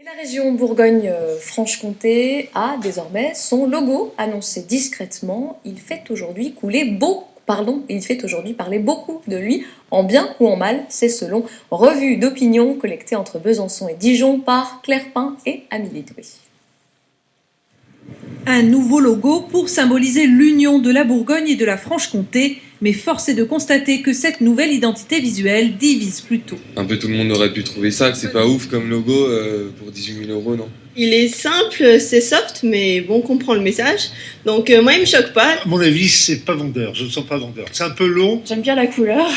La région Bourgogne-Franche-Comté a désormais son logo annoncé discrètement. Il fait aujourd'hui parler beaucoup de lui, en bien ou en mal, c'est selon revue d'opinion collectée entre Besançon et Dijon par Claire Pin et Amélie Doué. Un nouveau logo pour symboliser l'union de la Bourgogne et de la Franche-Comté, mais force est de constater que cette nouvelle identité visuelle divise plutôt. Un peu tout le monde aurait pu trouver ça, que c'est pas ouf comme logo pour 18 000 €, non? Il est simple, c'est soft, mais bon, on comprend le message. Donc moi, il me choque pas. À mon avis, c'est pas vendeur, je ne sens pas vendeur. C'est un peu long. J'aime bien la couleur,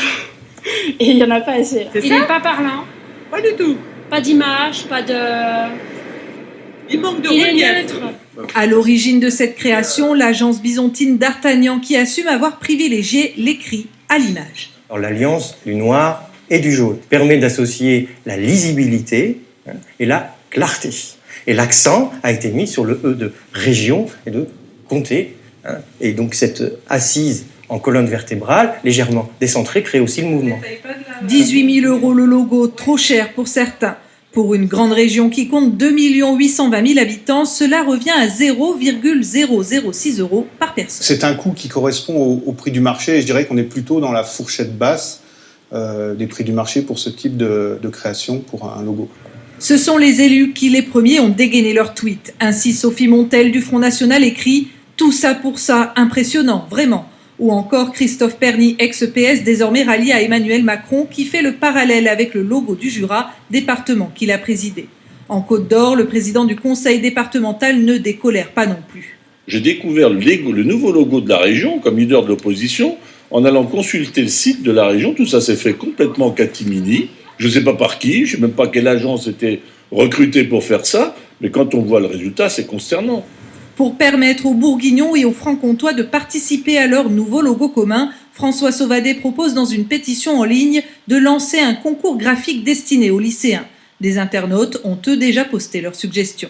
et il n'y en a pas assez. Il n'est pas parlant. Pas du tout. Pas d'image, pas de... Il manque de Il est relief. neutre. À l'origine de cette création, l'agence byzantine d'Artagnan qui assume avoir privilégié l'écrit à l'image. Alors, l'alliance du noir et du jaune permet d'associer la lisibilité et la clarté. Et l'accent a été mis sur le E de région et de comté. Et donc cette assise en colonne vertébrale, légèrement décentrée, crée aussi le mouvement. 18 000 € le logo, trop cher pour certains. Pour une grande région qui compte 2 820 000 habitants, cela revient à 0,006 € par personne. C'est un coût qui correspond au prix du marché et je dirais qu'on est plutôt dans la fourchette basse des prix du marché pour ce type de création pour un logo. Ce sont les élus qui, les premiers, ont dégainé leur tweet. Ainsi, Sophie Montel du Front National écrit « Tout ça pour ça, impressionnant, vraiment ». Ou encore Christophe Perny, ex-PS, désormais rallié à Emmanuel Macron, qui fait le parallèle avec le logo du Jura, département qu'il a présidé. En Côte d'Or, le président du conseil départemental ne décolère pas non plus. J'ai découvert le nouveau logo de la région comme leader de l'opposition en allant consulter le site de la région. Tout ça s'est fait complètement en catimini. Je ne sais pas par qui, je ne sais même pas quelle agence était recrutée pour faire ça, mais quand on voit le résultat, c'est consternant. Pour permettre aux Bourguignons et aux Francs-Comtois de participer à leur nouveau logo commun, François Sauvadet propose dans une pétition en ligne de lancer un concours graphique destiné aux lycéens. Des internautes ont eux déjà posté leurs suggestions.